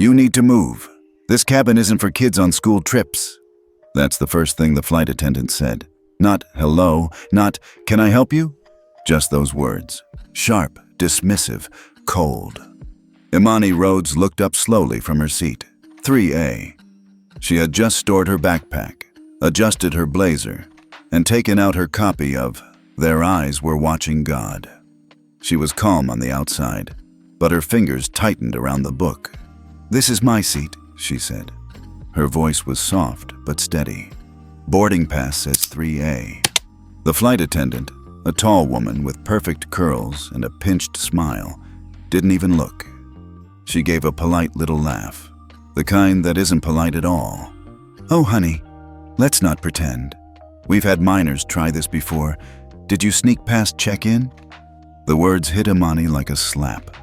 You need to move. This cabin isn't for kids on school trips. That's the first thing the flight attendant said. Not hello, not can I help you? Just those words. Sharp, dismissive, cold. Imani Rhodes looked up slowly from her seat. 3A. She had just stored her backpack, adjusted her blazer, and taken out her copy of Their Eyes Were Watching God. She was calm on the outside, but her fingers tightened around the book. This is my seat, she said. Her voice was soft but steady. Boarding pass says 3A. The flight attendant, a tall woman with perfect curls and a pinched smile, didn't even look. She gave a polite little laugh, the kind that isn't polite at all. Oh, honey, let's not pretend. We've had minors try this before. Did you sneak past check-in? The words hit Imani like a slap.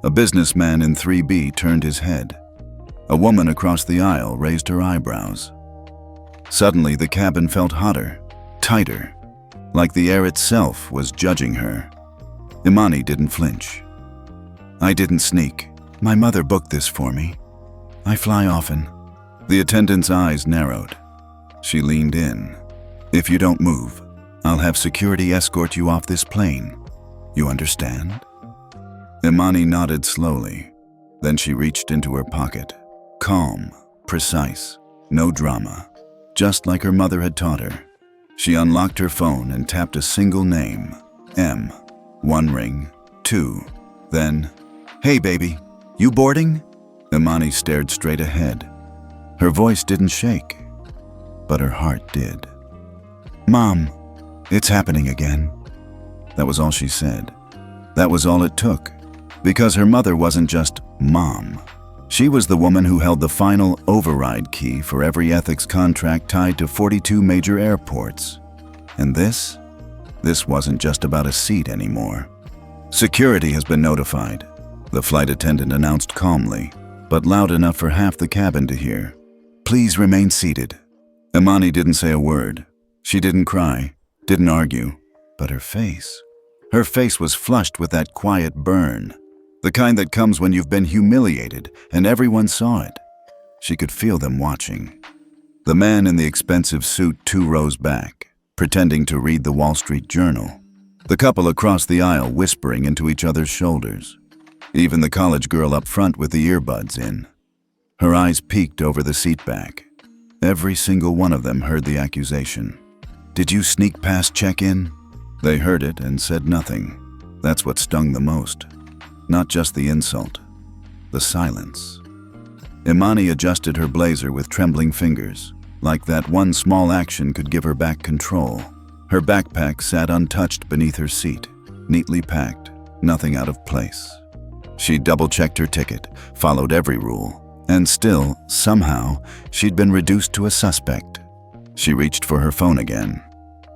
A businessman in 3B turned his head. A woman across the aisle raised her eyebrows. Suddenly, the cabin felt hotter, tighter, like the air itself was judging her. Imani didn't flinch. I didn't sneak. My mother booked this for me. I fly often. The attendant's eyes narrowed. She leaned in. If you don't move, I'll have security escort you off this plane. You understand? Imani nodded slowly. Then she reached into her pocket. Calm, precise, no drama. Just like her mother had taught her. She unlocked her phone and tapped a single name, M. 1 ring, 2. Then, hey baby, you boarding? Imani stared straight ahead. Her voice didn't shake, but her heart did. Mom, it's happening again. That was all she said. That was all it took, because her mother wasn't just Mom. She was the woman who held the final override key for every ethics contract tied to 42 major airports. And this wasn't just about a seat anymore. Security has been notified, the flight attendant announced calmly, but loud enough for half the cabin to hear. Please remain seated. Imani didn't say a word. She didn't cry, didn't argue, but her face was flushed with that quiet burn. The kind that comes when you've been humiliated and everyone saw it. She could feel them watching. The man in the expensive suit 2 rows back, pretending to read the Wall Street Journal. The couple across the aisle whispering into each other's shoulders. Even the college girl up front with the earbuds in. Her eyes peeked over the seat back. Every single one of them heard the accusation. Did you sneak past check-in? They heard it and said nothing. That's what stung the most. Not just the insult, the silence. Imani adjusted her blazer with trembling fingers, like that one small action could give her back control. Her backpack sat untouched beneath her seat, neatly packed, nothing out of place. She double-checked her ticket, followed every rule, and still, somehow, she'd been reduced to a suspect. She reached for her phone again.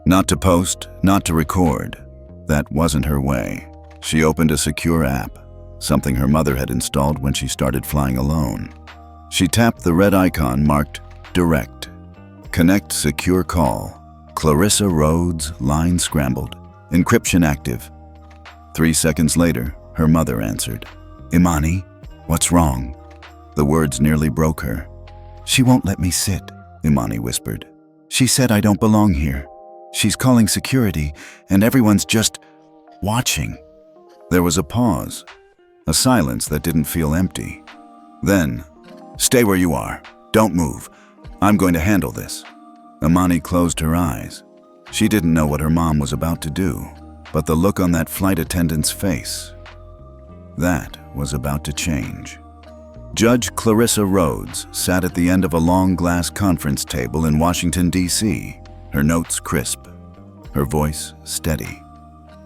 Not to post, not to record. That wasn't her way. She opened a secure app, something her mother had installed when she started flying alone. She tapped the red icon marked Direct. Connect secure call. Clarissa Rhodes, line scrambled. Encryption active. 3 seconds later, her mother answered. Imani, what's wrong? The words nearly broke her. She won't let me sit, Imani whispered. She said I don't belong here. She's calling security, and everyone's just watching. There was a pause, a silence that didn't feel empty. Then, stay where you are. Don't move. I'm going to handle this. Imani closed her eyes. She didn't know what her mom was about to do, but the look on that flight attendant's face, that was about to change. Judge Clarissa Rhodes sat at the end of a long glass conference table in Washington, D.C., her notes crisp, her voice steady.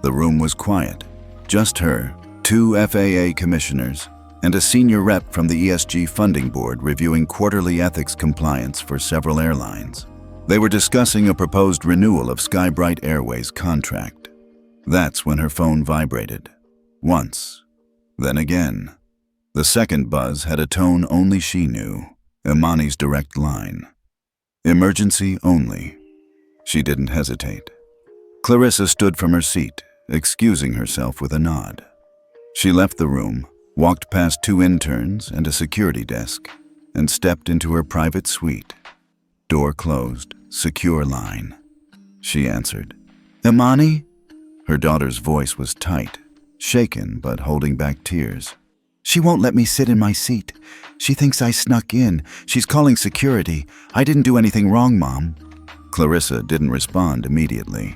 The room was quiet, just her, 2 FAA commissioners, and a senior rep from the ESG funding board reviewing quarterly ethics compliance for several airlines. They were discussing a proposed renewal of SkyBright Airways' contract. That's when her phone vibrated. Once, then again. The second buzz had a tone only she knew, Imani's direct line. Emergency only. She didn't hesitate. Clarissa stood from her seat, excusing herself with a nod. She left the room, walked past 2 interns and a security desk, and stepped into her private suite. Door closed, secure line. She answered. "Imani?" Her daughter's voice was tight, shaken but holding back tears. "She won't let me sit in my seat. She thinks I snuck in. She's calling security. I didn't do anything wrong, Mom." Clarissa didn't respond immediately.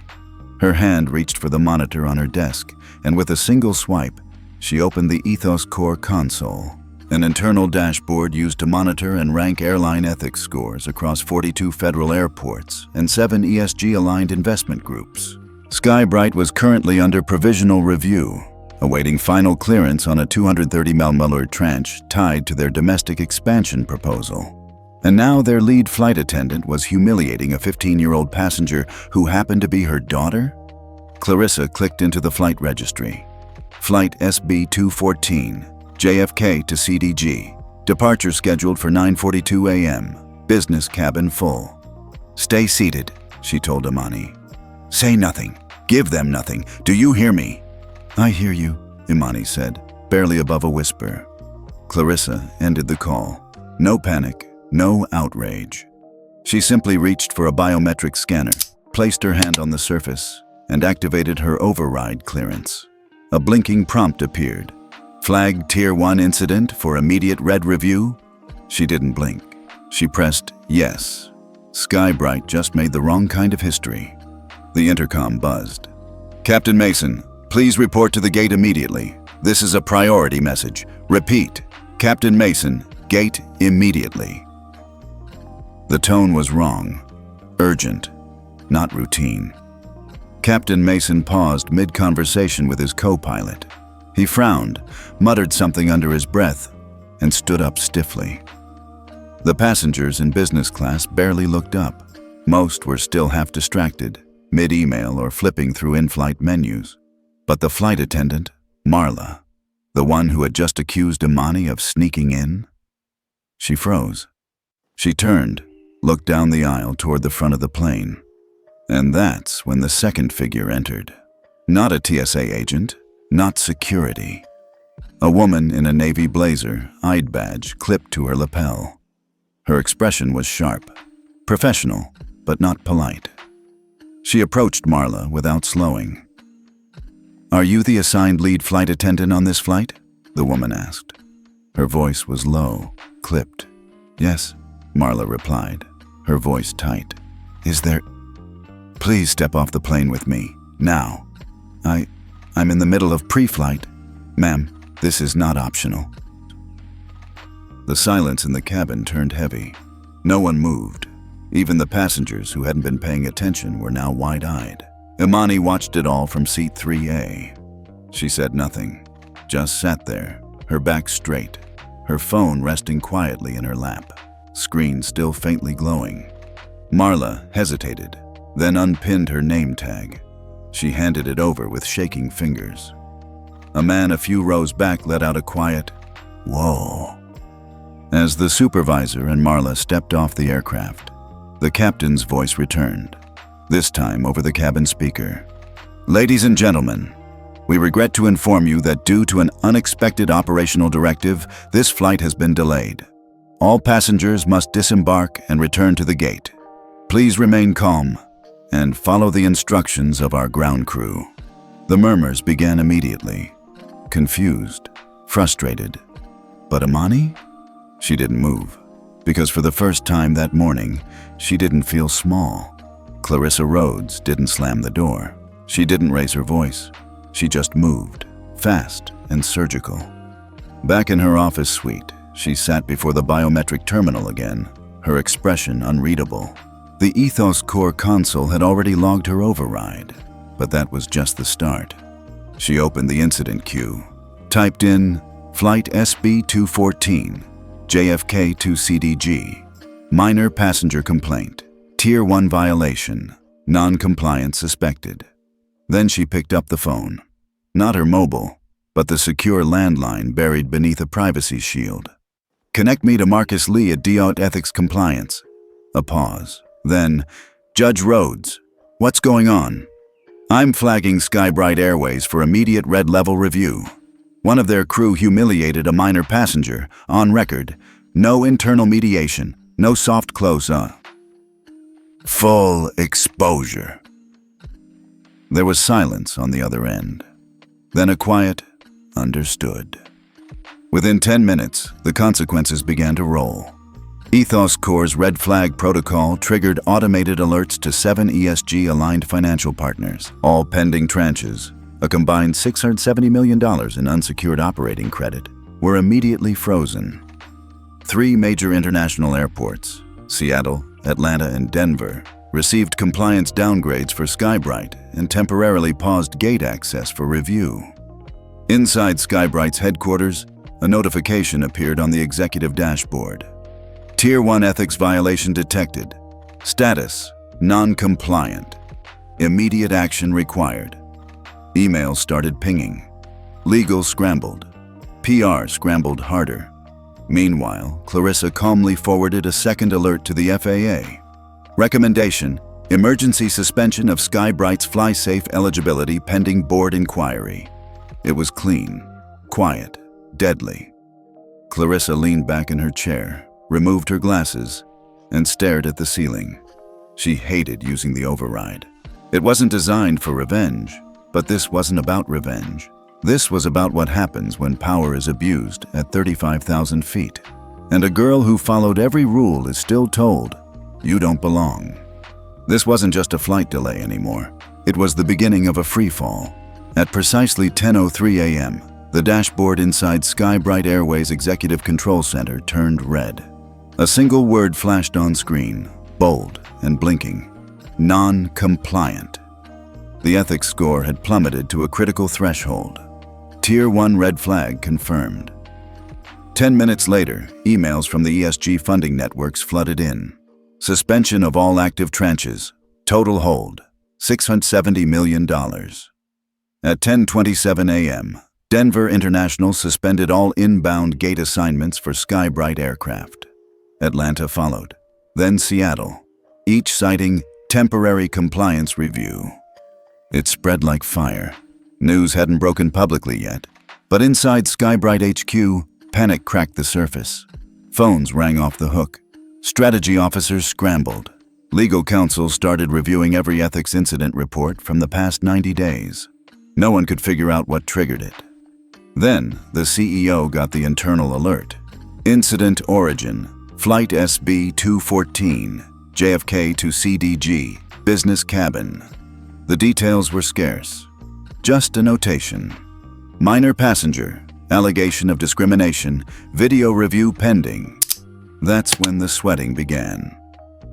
Her hand reached for the monitor on her desk, and with a single swipe, she opened the EthosCore console, an internal dashboard used to monitor and rank airline ethics scores across 42 federal airports and 7 ESG-aligned investment groups. SkyBright was currently under provisional review, awaiting final clearance on a $230 million tranche tied to their domestic expansion proposal. And now their lead flight attendant was humiliating a 15-year-old passenger who happened to be her daughter? Clarissa clicked into the flight registry. Flight SB-214, JFK to CDG. Departure scheduled for 9:42 a.m. Business cabin full. "Stay seated," she told Imani. "Say nothing. Give them nothing. Do you hear me?" "I hear you," Imani said, barely above a whisper. Clarissa ended the call. No panic, no outrage. She simply reached for a biometric scanner, placed her hand on the surface, and activated her override clearance. A blinking prompt appeared. "Flag Tier 1 incident for immediate red review?" She didn't blink. She pressed yes. SkyBright just made the wrong kind of history. The intercom buzzed. "Captain Mason, please report to the gate immediately. This is a priority message. Repeat, Captain Mason, gate immediately." The tone was wrong. Urgent, not routine. Captain Mason paused mid-conversation with his co-pilot. He frowned, muttered something under his breath, and stood up stiffly. The passengers in business class barely looked up. Most were still half distracted, mid-email or flipping through in-flight menus. But the flight attendant, Marla, the one who had just accused Imani of sneaking in? She froze. She turned, looked down the aisle toward the front of the plane. And that's when the second figure entered. Not a TSA agent, not security. A woman in a navy blazer, eyed badge clipped to her lapel. Her expression was sharp, professional, but not polite. She approached Marla without slowing. "Are you the assigned lead flight attendant on this flight?" the woman asked. Her voice was low, clipped. "Yes," Marla replied, her voice tight. "Is there... Please step off the plane with me, now. I'm in the middle of pre-flight. Ma'am, this is not optional." The silence in the cabin turned heavy. No one moved. Even the passengers who hadn't been paying attention were now wide-eyed. Imani watched it all from seat 3A. She said nothing, just sat there, her back straight, her phone resting quietly in her lap, screen still faintly glowing. Marla hesitated, then unpinned her name tag. She handed it over with shaking fingers. A man a few rows back let out a quiet, "Whoa." As the supervisor and Marla stepped off the aircraft, the captain's voice returned, this time over the cabin speaker. "Ladies and gentlemen, we regret to inform you that due to an unexpected operational directive, this flight has been delayed. All passengers must disembark and return to the gate. Please remain calm and follow the instructions of our ground crew." The murmurs began immediately, confused, frustrated. But Imani? She didn't move, because for the first time that morning, she didn't feel small. Clarissa Rhodes didn't slam the door. She didn't raise her voice. She just moved, fast and surgical. Back in her office suite, she sat before the biometric terminal again, her expression unreadable. The EthosCore console had already logged her override, but that was just the start. She opened the incident queue, typed in Flight SB-214, JFK to CDG, minor passenger complaint, Tier 1 violation, non-compliance suspected. Then she picked up the phone. Not her mobile, but the secure landline buried beneath a privacy shield. "Connect me to Marcus Lee at DOT Ethics Compliance." A pause. Then, "Judge Rhodes, what's going on?" "I'm flagging SkyBright Airways for immediate red level review." One of their crew humiliated a minor passenger, on record. No internal mediation, no soft close, full exposure. There was silence on the other end. Then a quiet, understood. Within 10 minutes, the consequences began to roll. EthosCore's red flag protocol triggered automated alerts to 7 ESG-aligned financial partners, all pending tranches. A combined $670 million in unsecured operating credit were immediately frozen. 3 major international airports, Seattle, Atlanta, and Denver, received compliance downgrades for SkyBright and temporarily paused gate access for review. Inside SkyBright's headquarters, a notification appeared on the executive dashboard. Tier 1 ethics violation detected. Status: non-compliant. Immediate action required. Emails started pinging. Legal scrambled. PR scrambled harder. Meanwhile, Clarissa calmly forwarded a second alert to the FAA. Recommendation: emergency suspension of SkyBright's fly-safe eligibility pending board inquiry. It was clean, quiet, deadly. Clarissa leaned back in her chair, removed her glasses, and stared at the ceiling. She hated using the override. It wasn't designed for revenge, but this wasn't about revenge. This was about what happens when power is abused at 35,000 feet. And a girl who followed every rule is still told, "You don't belong." This wasn't just a flight delay anymore. It was the beginning of a freefall. At precisely 10:03 a.m., the dashboard inside SkyBright Airways Executive Control Center turned red. A single word flashed on screen, bold and blinking: non-compliant. The ethics score had plummeted to a critical threshold. Tier 1 red flag confirmed. 10 minutes later, emails from the ESG funding networks flooded in. Suspension of all active tranches. Total hold: $670 million. At 10:27 a.m., Denver International suspended all inbound gate assignments for SkyBright aircraft. Atlanta followed, then Seattle, each citing temporary compliance review. It spread like fire. News hadn't broken publicly yet, but inside SkyBright HQ, panic cracked the surface. Phones rang off the hook. Strategy officers scrambled. Legal counsel started reviewing every ethics incident report from the past 90 days. No one could figure out what triggered it. Then, the CEO got the internal alert. Incident origin: Flight SB-214, JFK to CDG, business cabin. The details were scarce. Just a notation. Minor passenger, allegation of discrimination, video review pending. That's when the sweating began.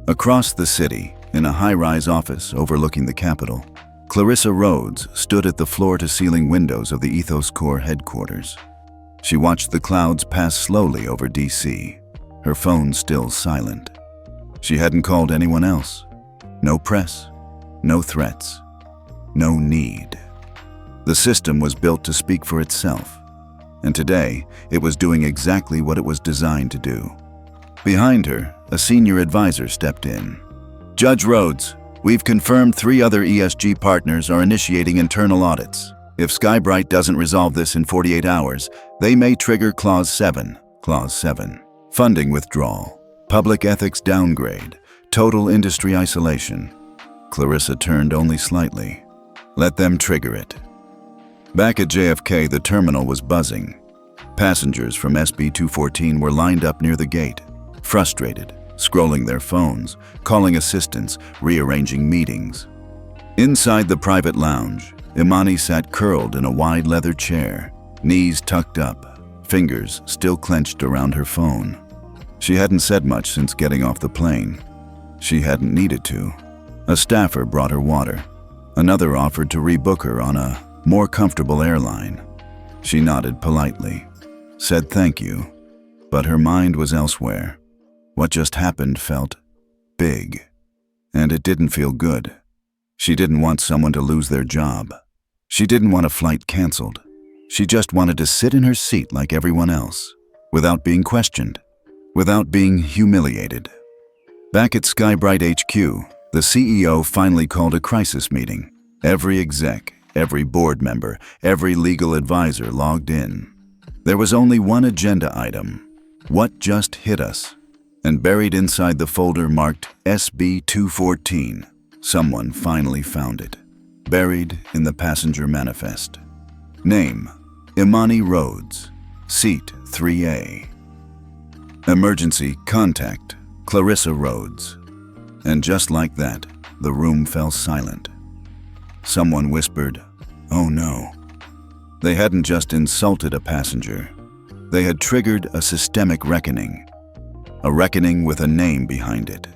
Across the city, in a high-rise office overlooking the Capitol, Clarissa Rhodes stood at the floor-to-ceiling windows of the EthosCore headquarters. She watched the clouds pass slowly over D.C., her phone still silent. She hadn't called anyone else. No press, no threats, no need. The system was built to speak for itself, and today it was doing exactly what it was designed to do. Behind her, a senior advisor stepped in. "Judge Rhodes, we've confirmed 3 other ESG partners are initiating internal audits. If SkyBright doesn't resolve this in 48 hours, they may trigger Clause 7. Clause 7. Funding withdrawal, public ethics downgrade, total industry isolation." Clarissa turned only slightly. Let them trigger it. Back at JFK, the terminal was buzzing. Passengers from SB-214 were lined up near the gate, frustrated, scrolling their phones, calling assistants, rearranging meetings. Inside the private lounge, Imani sat curled in a wide leather chair, knees tucked up, fingers still clenched around her phone. She hadn't said much since getting off the plane. She hadn't needed to. A staffer brought her water. Another offered to rebook her on a more comfortable airline. She nodded politely, said thank you, but her mind was elsewhere. What just happened felt big, and it didn't feel good. She didn't want someone to lose their job. She didn't want a flight canceled. She just wanted to sit in her seat like everyone else, without being questioned, without being humiliated. Back at SkyBright HQ, the CEO finally called a crisis meeting. Every exec, every board member, every legal advisor logged in. There was only one agenda item: what just hit us? And buried inside the folder marked SB 214, someone finally found it. Buried in the passenger manifest. Name: Imani Rhodes. Seat 3A. Emergency contact: Clarissa Rhodes. And just like that, the room fell silent. Someone whispered, "Oh no." They hadn't just insulted a passenger. They had triggered a systemic reckoning. A reckoning with a name behind it.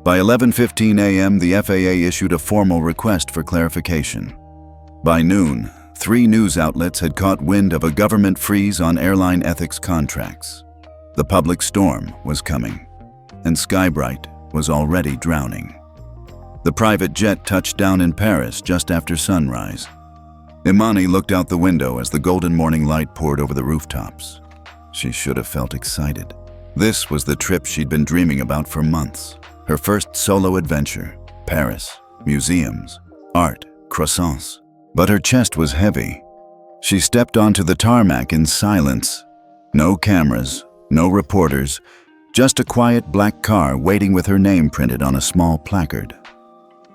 By 11:15 a.m., the FAA issued a formal request for clarification. By noon, 3 news outlets had caught wind of a government freeze on airline ethics contracts. The public storm was coming, and SkyBright was already drowning. The private jet touched down in Paris just after sunrise. Imani looked out the window as the golden morning light poured over the rooftops. She should have felt excited. This was the trip she'd been dreaming about for months. Her first solo adventure: Paris, museums, art, croissants. But her chest was heavy. She stepped onto the tarmac in silence. No cameras, no reporters, just a quiet black car waiting with her name printed on a small placard.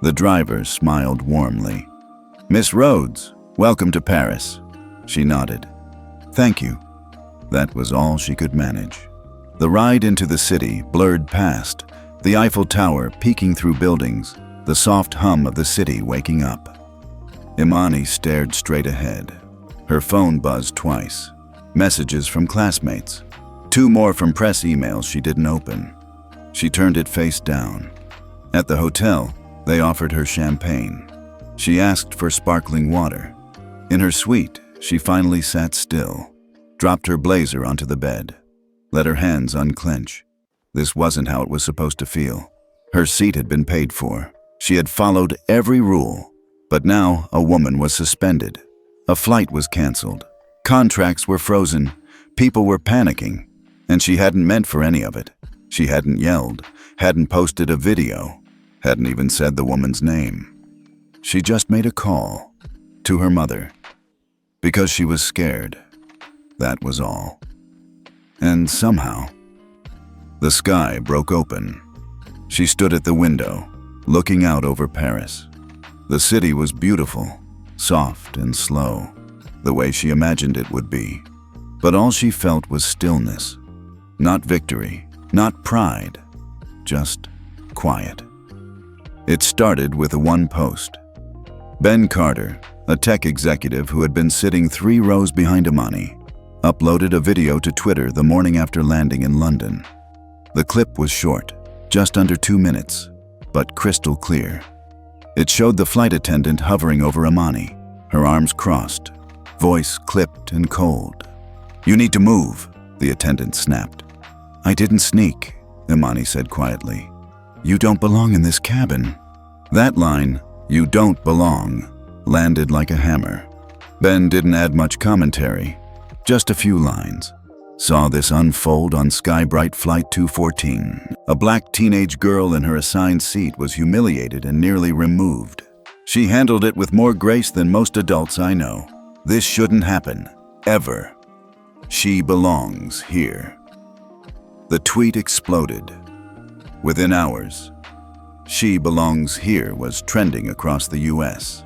The driver smiled warmly. "Miss Rhodes, welcome to Paris." She nodded. "Thank you." That was all she could manage. The ride into the city blurred past, the Eiffel Tower peeking through buildings, the soft hum of the city waking up. Imani stared straight ahead. Her phone buzzed twice. Messages from classmates. 2 more from press emails she didn't open. She turned it face down. At the hotel, they offered her champagne. She asked for sparkling water. In her suite, she finally sat still, dropped her blazer onto the bed, let her hands unclench. This wasn't how it was supposed to feel. Her seat had been paid for. She had followed every rule. But now a woman was suspended. A flight was canceled. Contracts were frozen. People were panicking. And she hadn't meant for any of it. She hadn't yelled, hadn't posted a video, hadn't even said the woman's name. She just made a call to her mother. Because she was scared. That was all. And somehow, the sky broke open. She stood at the window, looking out over Paris. The city was beautiful, soft and slow, the way she imagined it would be. But all she felt was stillness. Not victory, not pride, just quiet. It started with one post. Ben Carter, a tech executive who had been sitting 3 rows behind Imani, uploaded a video to Twitter the morning after landing in London. The clip was short, just under 2 minutes, but crystal clear. It showed the flight attendant hovering over Imani, her arms crossed, voice clipped and cold. "You need to move," the attendant snapped. "I didn't sneak," Imani said quietly. "You don't belong in this cabin." That line, "You don't belong," landed like a hammer. Ben didn't add much commentary, just a few lines. Saw this unfold on SkyBright Flight 214. A black teenage girl in her assigned seat was humiliated and nearly removed. She handled it with more grace than most adults I know. This shouldn't happen, ever. She belongs here. The tweet exploded. Within hours, "She belongs here" was trending across the US.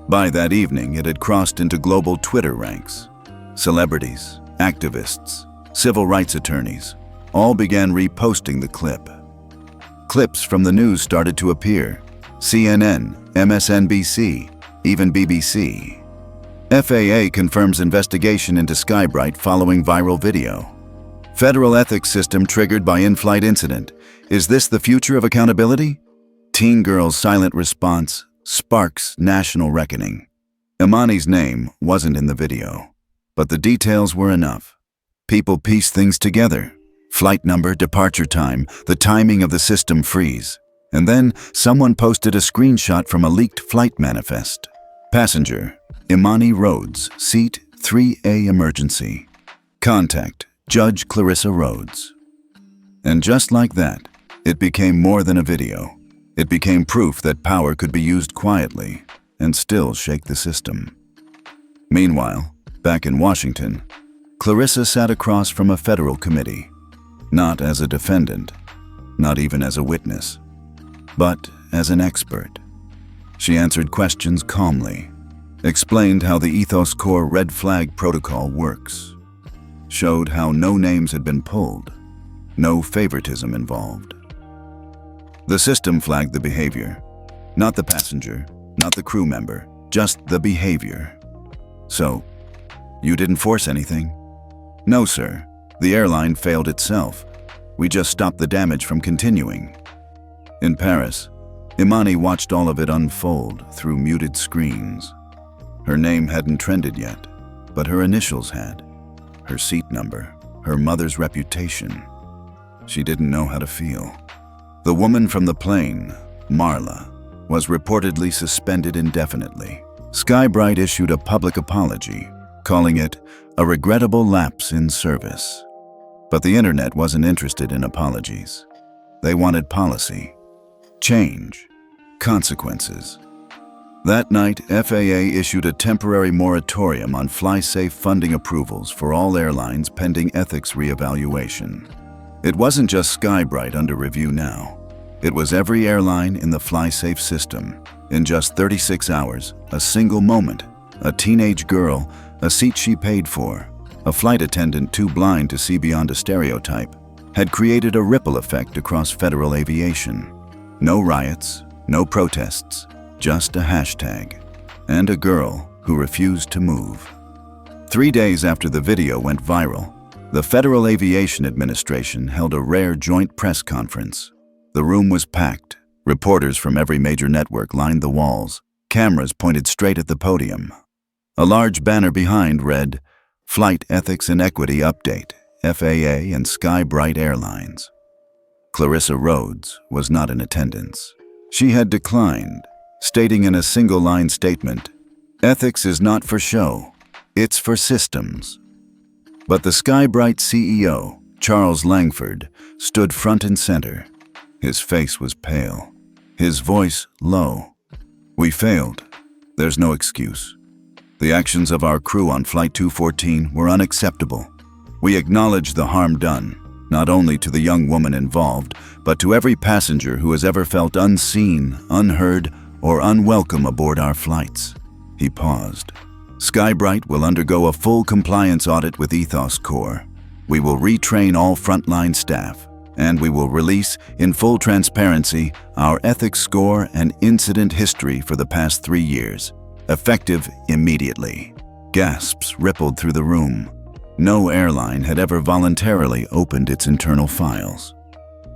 By that evening, it had crossed into global Twitter ranks. Celebrities, activists, civil rights attorneys, all began reposting the clip. Clips from the news started to appear. CNN, MSNBC, even BBC. FAA confirms investigation into SkyBright following viral video. Federal ethics system triggered by in-flight incident. Is this the future of accountability? Teen girl's silent response sparks national reckoning. Imani's name wasn't in the video, but the details were enough. People pieced things together. Flight number, departure time, the timing of the system freeze. And then someone posted a screenshot from a leaked flight manifest. Passenger, Imani Rhodes, seat 3A emergency. Contact, Judge Clarissa Rhodes. And just like that, it became more than a video. It became proof that power could be used quietly and still shake the system. Meanwhile, back in Washington, Clarissa sat across from a federal committee, not as a defendant, not even as a witness, but as an expert. She answered questions calmly, explained how the EthosCore red flag protocol works, showed how no names had been pulled, no favoritism involved. The system flagged the behavior, not the passenger, not the crew member, just the behavior. So, you didn't force anything? No, sir. The airline failed itself. We just stopped the damage from continuing. In Paris, Imani watched all of it unfold through muted screens. Her name hadn't trended yet, but her initials had. Her seat number, her mother's reputation. She didn't know how to feel. The woman from the plane, Marla, was reportedly suspended indefinitely. SkyBright issued a public apology, calling it a regrettable lapse in service. But the internet wasn't interested in apologies. They wanted policy, change, consequences. That night, FAA issued a temporary moratorium on fly-safe funding approvals for all airlines pending ethics reevaluation. It wasn't just SkyBright under review now. It was every airline in the fly-safe system. In just 36 hours, a single moment, a teenage girl, a seat she paid for, a flight attendant too blind to see beyond a stereotype, had created a ripple effect across federal aviation. No riots, no protests, just a hashtag, and a girl who refused to move. 3 days after the video went viral, the Federal Aviation Administration held a rare joint press conference. The room was packed. Reporters from every major network lined the walls. Cameras pointed straight at the podium. A large banner behind read, "Flight Ethics and Equity Update, FAA and SkyBright Airlines." Clarissa Rhodes was not in attendance. She had declined, stating in a single-line statement, "Ethics is not for show, it's for systems." But the SkyBright CEO, Charles Langford, stood front and center. His face was pale, his voice low. "We failed. There's no excuse. The actions of our crew on Flight 214 were unacceptable. We acknowledge the harm done, not only to the young woman involved, but to every passenger who has ever felt unseen, unheard, or unwelcome aboard our flights." He paused. "SkyBright will undergo a full compliance audit with EthosCore. We will retrain all frontline staff, and we will release, in full transparency, our ethics score and incident history for the past 3 years, effective immediately." Gasps rippled through the room. No airline had ever voluntarily opened its internal files.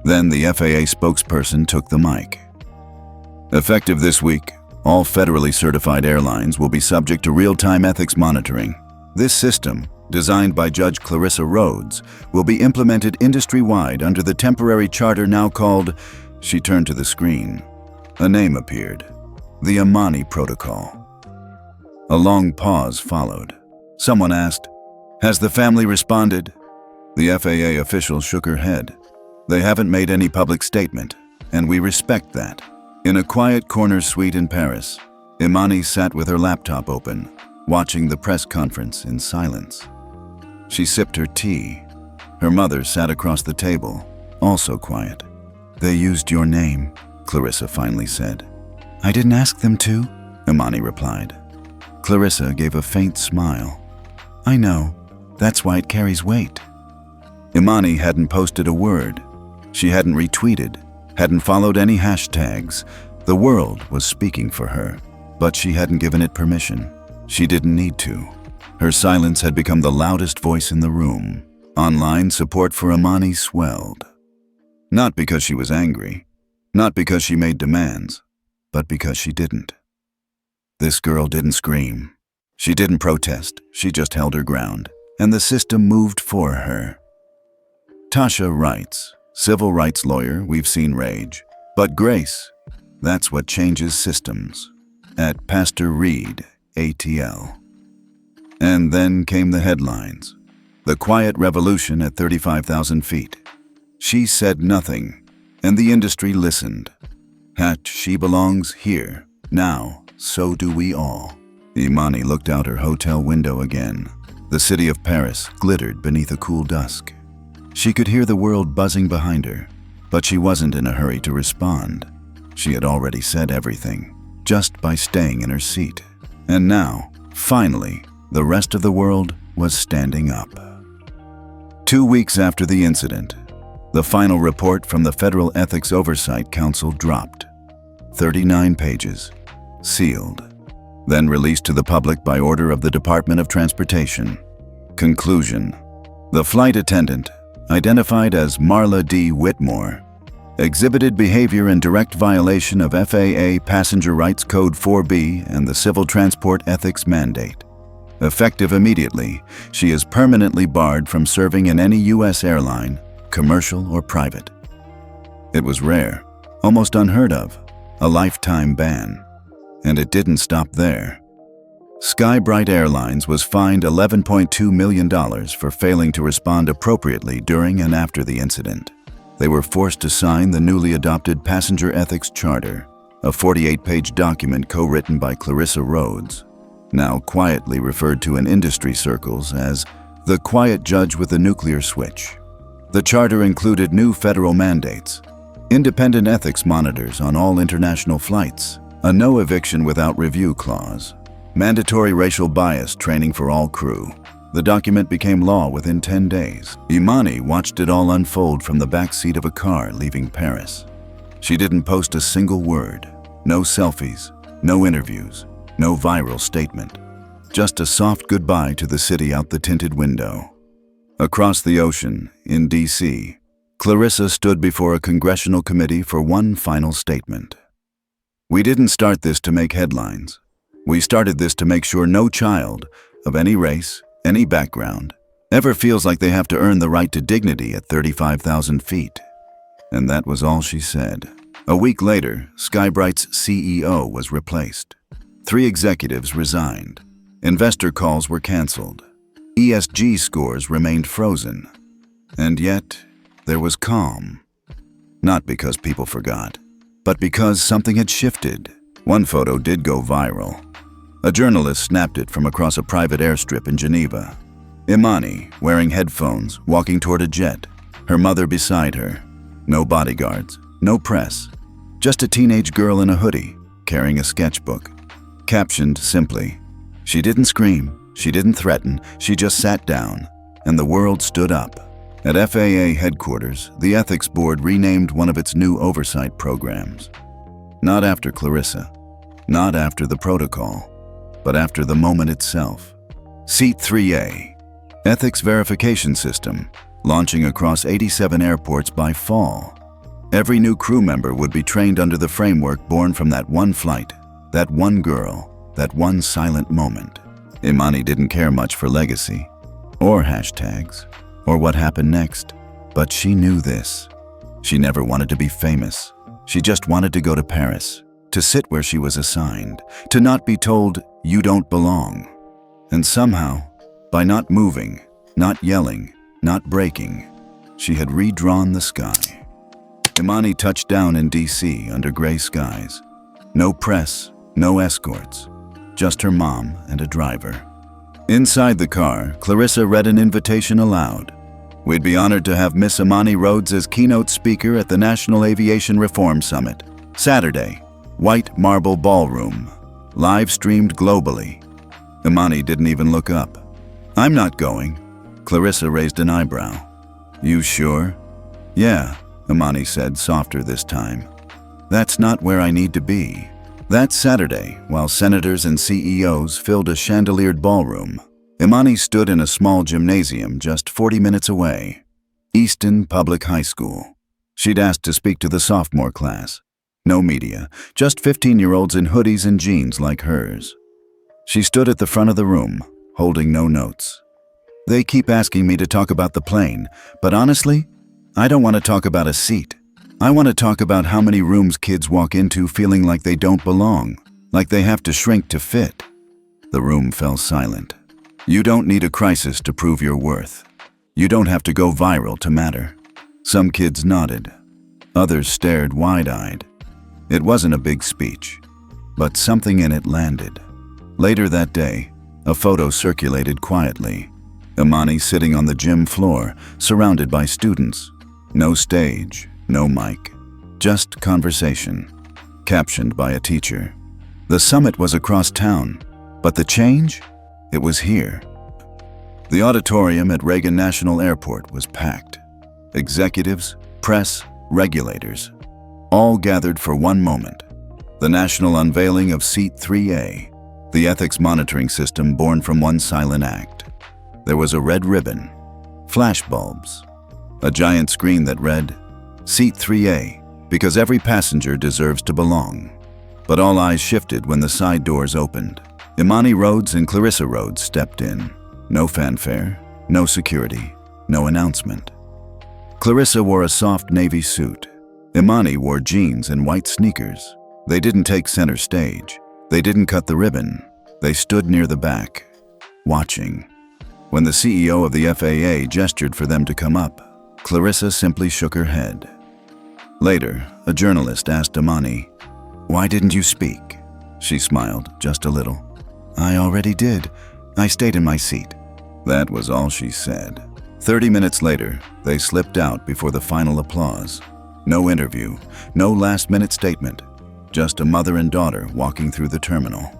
Then the FAA spokesperson took the mic. "Effective this week, all federally certified airlines will be subject to real-time ethics monitoring. This system, designed by Judge Clarissa Rhodes, will be implemented industry-wide under the temporary charter now called..." She turned to the screen. A name appeared. The Imani Protocol. A long pause followed. Someone asked, "Has the family responded?" The FAA official shook her head. "They haven't made any public statement, and we respect that." In a quiet corner suite in Paris, Imani sat with her laptop open, watching the press conference in silence. She sipped her tea. Her mother sat across the table, also quiet. "They used your name," Clarissa finally said. "I didn't ask them to," Imani replied. Clarissa gave a faint smile. "I know. That's why it carries weight." Imani hadn't posted a word. She hadn't retweeted, hadn't followed any hashtags. The world was speaking for her, but she hadn't given it permission. She didn't need to. Her silence had become the loudest voice in the room. Online support for Imani swelled. Not because she was angry, not because she made demands, but because she didn't. This girl didn't scream. She didn't protest. She just held her ground, and the system moved for her. Tasha writes, civil rights lawyer, we've seen rage. But grace, that's what changes systems. At Pastor Reed, ATL. And then came the headlines. The quiet revolution at 35,000 feet. She said nothing, and the industry listened. #SheBelongsHere, now So do we all. Imani looked out her hotel window again. The city of Paris glittered beneath a cool dusk. She could hear the world buzzing behind her, but she wasn't in a hurry to respond. She had already said everything, just by staying in her seat. And now, finally, the rest of the world was standing up. 2 weeks after the incident, the final report from the Federal Ethics Oversight Council dropped. 39 pages, sealed, then released to the public by order of the Department of Transportation. Conclusion: the flight attendant, identified as Marla D. Whitmore, exhibited behavior in direct violation of FAA Passenger Rights Code 4B and the Civil Transport Ethics Mandate. Effective immediately, she is permanently barred from serving in any U.S. airline, commercial or private. It was rare, almost unheard of, a lifetime ban. And it didn't stop there. SkyBright Airlines was fined $11.2 million for failing to respond appropriately during and after the incident. They were forced to sign the newly adopted Passenger Ethics Charter, a 48-page document co-written by Clarissa Rhodes, now quietly referred to in industry circles as the quiet judge with the nuclear switch. The charter included new federal mandates, independent ethics monitors on all international flights, a no eviction without review clause, mandatory racial bias training for all crew. The document became law within 10 days. Imani watched it all unfold from the back seat of a car leaving Paris. She didn't post a single word, no selfies, no interviews, no viral statement. Just a soft goodbye to the city out the tinted window. Across the ocean, in D.C., Clarissa stood before a congressional committee for one final statement. We didn't start this to make headlines. We started this to make sure no child, of any race, any background, ever feels like they have to earn the right to dignity at 35,000 feet. And that was all she said. A week later, SkyBright's CEO was replaced. 3 executives resigned. Investor calls were canceled. ESG scores remained frozen. And yet, there was calm. Not because people forgot, but because something had shifted. One photo did go viral. A journalist snapped it from across a private airstrip in Geneva. Imani, wearing headphones, walking toward a jet, her mother beside her. No bodyguards, no press, just a teenage girl in a hoodie, carrying a sketchbook. Captioned simply, "She didn't scream, she didn't threaten, she just sat down, and the world stood up." At FAA headquarters, the Ethics Board renamed one of its new oversight programs. Not after Clarissa, not after the protocol, but after the moment itself. Seat 3A, Ethics Verification System, launching across 87 airports by fall. Every new crew member would be trained under the framework born from that one flight, that one girl, that one silent moment. Imani didn't care much for legacy, or hashtags, or what happened next, but she knew this. She never wanted to be famous. She just wanted to go to Paris, to sit where she was assigned, to not be told, "You don't belong." And somehow, by not moving, not yelling, not breaking, she had redrawn the sky. Imani touched down in D.C. under gray skies. No press, no escorts, just her mom and a driver. Inside the car, Clarissa read an invitation aloud. We'd be honored to have Miss Imani Rhodes as keynote speaker at the National Aviation Reform Summit, Saturday, White Marble Ballroom, live streamed globally. Imani didn't even look up. "I'm not going." Clarissa raised an eyebrow. "You sure?" "Yeah," Imani said, softer this time. "That's not where I need to be." That Saturday, while senators and CEOs filled a chandeliered ballroom, Imani stood in a small gymnasium just 40 minutes away, Easton Public High School. She'd asked to speak to the sophomore class. No media, just 15-year-olds in hoodies and jeans like hers. She stood at the front of the room, holding no notes. "They keep asking me to talk about the plane, but honestly, I don't want to talk about a seat. I want to talk about how many rooms kids walk into feeling like they don't belong, like they have to shrink to fit." The room fell silent. You don't need a crisis to prove your worth. You don't have to go viral to matter. Some kids nodded. Others stared wide-eyed. It wasn't a big speech. but something in it landed. Later that day, a photo circulated quietly. Imani sitting on the gym floor, surrounded by students. No stage, no mic, just conversation, captioned by a teacher. The summit was across town, but the change? It was here. The auditorium at Reagan National Airport was packed. Executives, press, regulators, all gathered for one moment. The national unveiling of Seat 3A, the ethics monitoring system born from one silent act. There was a red ribbon, flash bulbs, a giant screen that read, Seat 3A, because every passenger deserves to belong. But all eyes shifted when the side doors opened. Imani Rhodes and Clarissa Rhodes stepped in. No fanfare, no security, no announcement. Clarissa wore a soft navy suit. Imani wore jeans and white sneakers. They didn't take center stage. They didn't cut the ribbon. They stood near the back, watching. When the CEO of the FAA gestured for them to come up, Clarissa simply shook her head. Later, a journalist asked Imani, "Why didn't you speak?" She smiled, just a little. "I already did. I stayed in my seat." That was all she said. 30 minutes later, they slipped out before the final applause. No interview, no last-minute statement, just a mother and daughter walking through the terminal.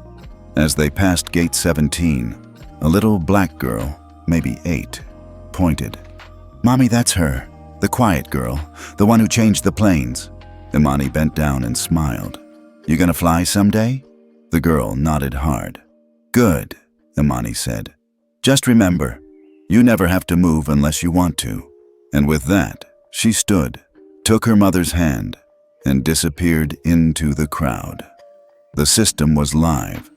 As they passed Gate 17, a little black girl, maybe 8, pointed. "Mommy, that's her. The quiet girl, the one who changed the planes." Imani bent down and smiled. "You gonna fly someday?" The girl nodded hard. "Good," Imani said. "Just remember, you never have to move unless you want to." And with that, she stood, took her mother's hand, and disappeared into the crowd. The system was live,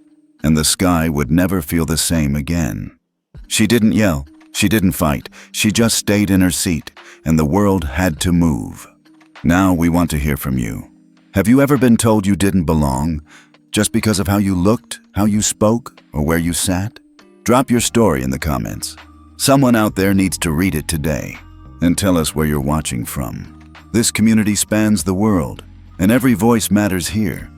and the sky would never feel the same again. She didn't yell, she didn't fight, she just stayed in her seat, and the world had to move. Now we want to hear from you. Have you ever been told you didn't belong, just because of how you looked, how you spoke, or where you sat? Drop your story in the comments. Someone out there needs to read it today. And tell us where you're watching from. This community spans the world, and every voice matters here.